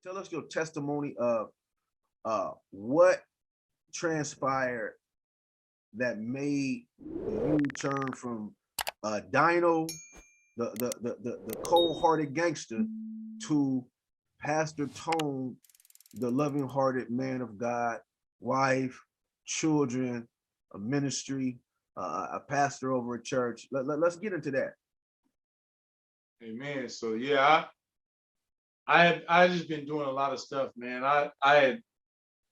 tell us your testimony of what transpired that made you turn from Dino, the cold-hearted gangster, to Pastor Tone, the loving-hearted man of God, wife, children, a ministry, a pastor over a church. Let's get into that. Amen. So yeah, I just been doing a lot of stuff, man. I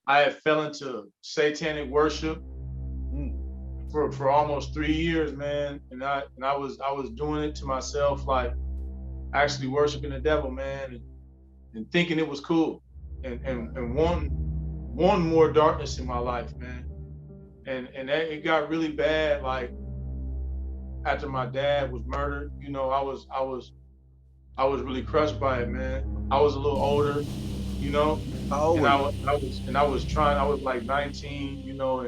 had fell into satanic worship for almost 3 years, man. And I was doing it to myself, like actually worshiping the devil, man, and thinking it was cool, and wanting more darkness in my life, man. And it got really bad, like after my dad was murdered. You know, I was really crushed by it, man. I was a little older, you know. How old were you? I was like 19, you know,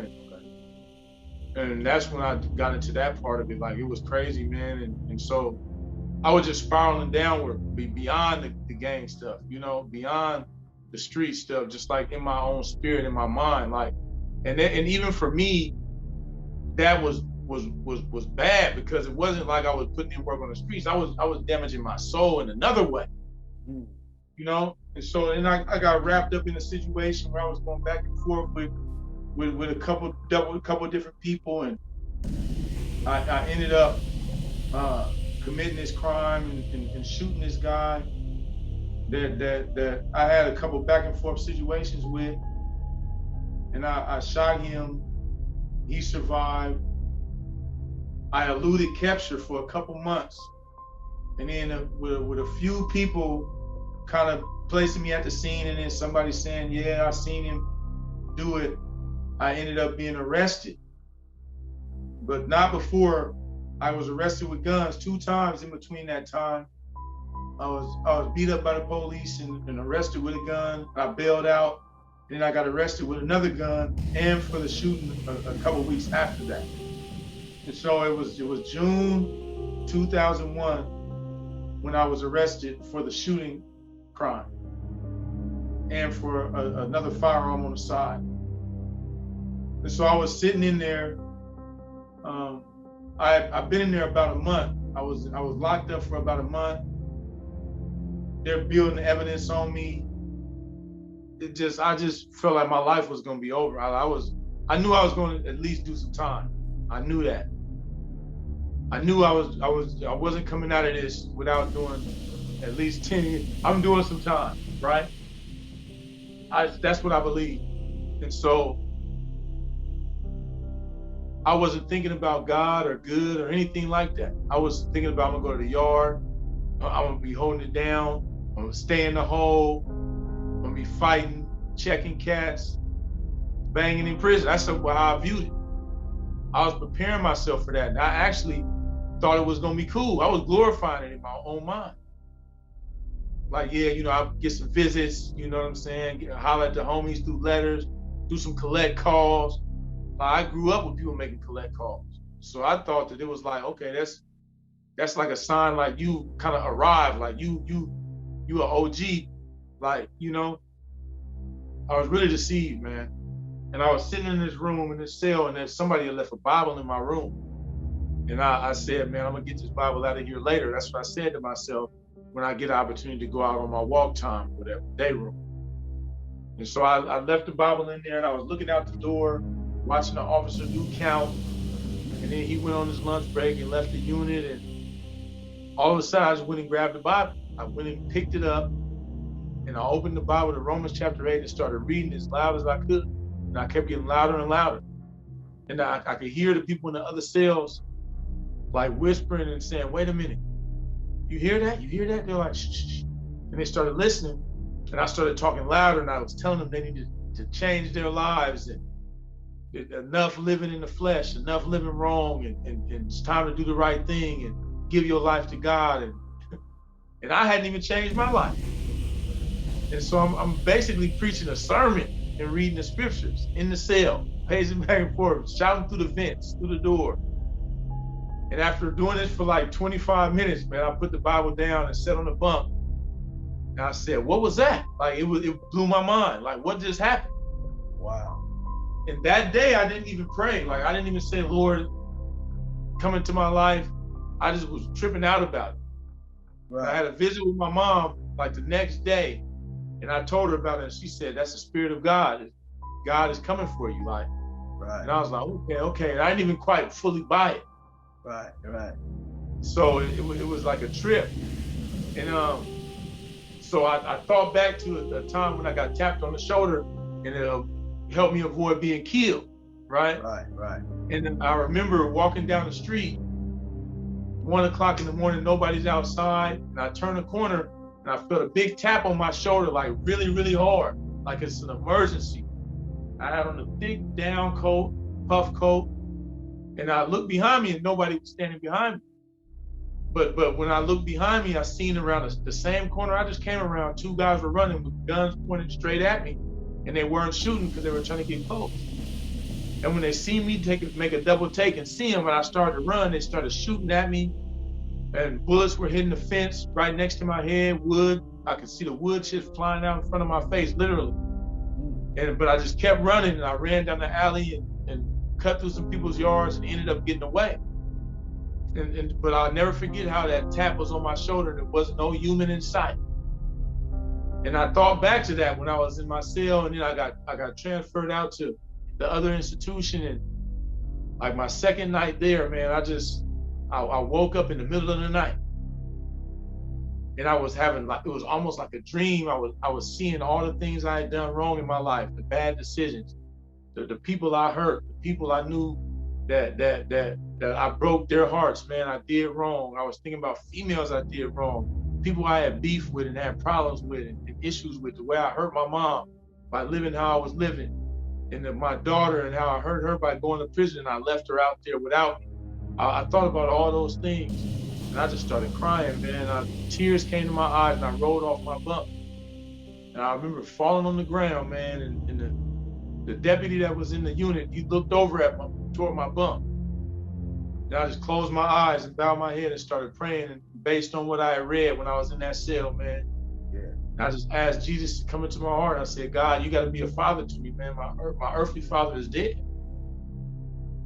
and that's when I got into that part of it. Like, it was crazy, man. And so I was just spiraling downward, beyond the gang stuff, you know, beyond the street stuff, just like in my own spirit, in my mind. Like, and even for me, that was bad, because it wasn't like I was putting in work on the streets. I was damaging my soul in another way, you know. And so, I got wrapped up in a situation where I was going back and forth with a couple different people, and I ended up committing this crime and shooting this guy that I had a couple back and forth situations with, and I shot him. He survived. I eluded capture for a couple months, and then with a few people kind of placing me at the scene, and then somebody saying, yeah, I seen him do it, I ended up being arrested. But not before I was arrested with guns 2 times. In between that time, I was beat up by the police and arrested with a gun. I bailed out, then I got arrested with another gun, and for the shooting a couple weeks after that. And so it was June 2001 when I was arrested for the shooting crime and for another firearm on the side. And so I was sitting in there. I've been in there about a month. I was locked up for about a month. They're building evidence on me. I just felt like my life was gonna be over. I knew I was going to at least do some time. I knew that. I knew I wasn't coming out of this without doing at least 10 years. I'm doing some time, right? That's what I believe. And so I wasn't thinking about God or good or anything like that. I was thinking about, I'm gonna go to the yard, I'm gonna be holding it down, I'm gonna stay in the hole, I'm gonna be fighting, checking cats, banging in prison. That's how I viewed it. I was preparing myself for that. And I actually thought it was gonna be cool. I was glorifying it in my own mind. Like, yeah, you know, I'll get some visits, you know what I'm saying? Holler at the homies through letters, do some collect calls. I grew up with people making collect calls. So I thought that it was like, okay, that's like a sign, like you kind of arrived, like you an OG, like, you know. I was really deceived, man. And I was sitting in this room, in this cell, and then somebody had left a Bible in my room. And I said, man, I'm gonna get this Bible out of here later. That's what I said to myself when I get an opportunity to go out on my walk time, whatever, day room. And so I left the Bible in there, and I was looking out the door, watching the officer do count. And then he went on his lunch break and left the unit. And all of a sudden, I just went and grabbed the Bible. I went and picked it up, and I opened the Bible to Romans chapter 8 and started reading as loud as I could. And I kept getting louder and louder. And I could hear the people in the other cells like whispering and saying, wait a minute, you hear that? You hear that? They're like, shh, shh, shh. And they started listening. And I started talking louder, and I was telling them they needed to change their lives, and enough living in the flesh, enough living wrong, and it's time to do the right thing and give your life to God. And I hadn't even changed my life. And so I'm basically preaching a sermon and reading the scriptures in the cell, pacing back and forth, shouting through the vents, through the door. And after doing this for like 25 minutes, man, I put the Bible down and sat on the bunk. And I said, what was that? Like, it blew my mind. Like, what just happened? Wow. And that day, I didn't even pray. Like, I didn't even say, Lord, come into my life. I just was tripping out about it. Right. I had a visit with my mom, like, the next day. And I told her about it. And she said, that's the Spirit of God. God is coming for you. Like, Right. and I was like, okay. And I didn't even quite fully buy it. Right. So it was like a trip. And so I thought back to the time when I got tapped on the shoulder, and it helped me avoid being killed, right? Right. And then I remember walking down the street, 1 o'clock in the morning, nobody's outside, and I turned a corner and I felt a big tap on my shoulder, like really, really hard, like it's an emergency. I had on a thick down coat, puff coat, and I looked behind me and nobody was standing behind me. But when I looked behind me, I seen around the same corner I just came around, 2 guys were running with guns pointed straight at me, and they weren't shooting because they were trying to get close. And when they see me make a double take and see them, when I started to run, they started shooting at me, and bullets were hitting the fence right next to my head, wood. I could see the wood chips flying out in front of my face, literally. But I just kept running, and I ran down the alley and cut through some people's yards and ended up getting away. But I'll never forget how that tap was on my shoulder and there was no human in sight. And I thought back to that when I was in my cell, and then I got transferred out to the other institution, and like my second night there, man, I woke up in the middle of the night, and I was having it was almost like a dream. I was seeing all the things I had done wrong in my life, the bad decisions, the people I hurt, the people I knew that I broke their hearts, man. I did wrong. I was thinking about females I did wrong, people I had beef with and had problems with and issues with, the way I hurt my mom by living how I was living, and then my daughter and how I hurt her by going to prison and I left her out there without me. I thought about all those things, and I just started crying, man. Tears came to my eyes, and I rolled off my bunk. And I remember falling on the ground, man, and the deputy that was in the unit, he looked over toward my bunk. And I just closed my eyes and bowed my head and started praying, and based on what I had read when I was in that cell, man. Yeah. And I just asked Jesus to come into my heart. I said, God, you got to be a father to me, man. My earthly father is dead.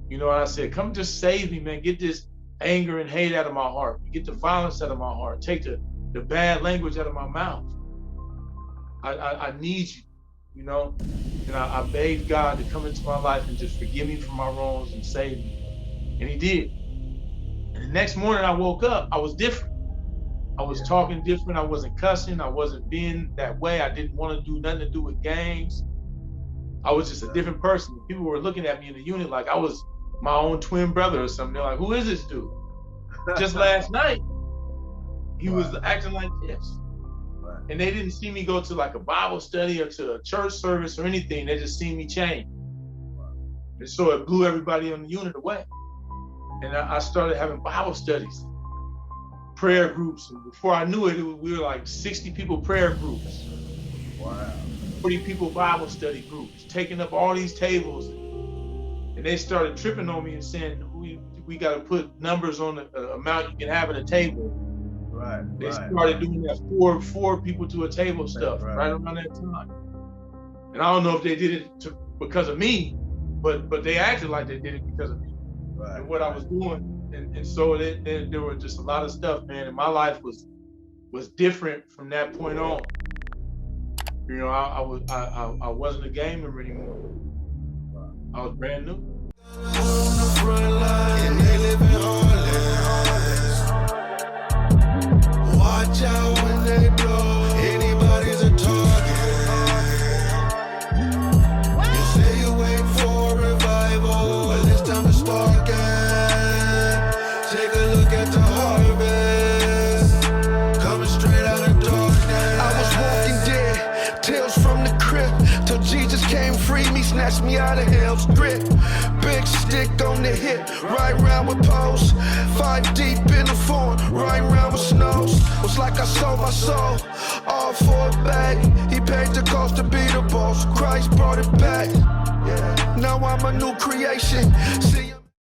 You know, and I said, come just save me, man. Get this anger and hate out of my heart. Get the violence out of my heart. Take the bad language out of my mouth. I need you, you know? And I begged God to come into my life and just forgive me for my wrongs and save me. And he did. And the next morning I woke up, I was different. I was talking different. I wasn't cussing. I wasn't being that way. I didn't want to do nothing to do with gangs. I was just a different person. People were looking at me in the unit like I was my own twin brother or something. They're like, who is this dude? Just last night, he was acting like this. And they didn't see me go to like a Bible study or to a church service or anything. They just seen me change. And so it blew everybody on the unit away. And I started having Bible studies, prayer groups. And before I knew it, we were like 60 people prayer groups. Wow. 40 people Bible study groups, taking up all these tables. And they started tripping on me and saying, we got to put numbers on the amount you can have at a table. Right. They started doing that four people to a table stuff right around that time. And I don't know if they did it because of me, but they acted like they did it because of me. Right. And what I was doing. And so there were just a lot of stuff, man. And my life was different from that point on. You know, I wasn't a gang member anymore. I was brand new. Watch out when they blow. Anybody's a target. You say you wait for revival, but it's time to start again. Take a look at the harvest, coming straight out of darkness. I was walking dead, tales from the crypt, till Jesus came, free me, snatched me out of hell's grip. Big stick on the hip, right round with posts. 5 deep in the form, right round with snows. Was like I sold my soul, all for a bag. He paid the cost to be the boss. Christ brought it back. Yeah. Now I'm a new creation. See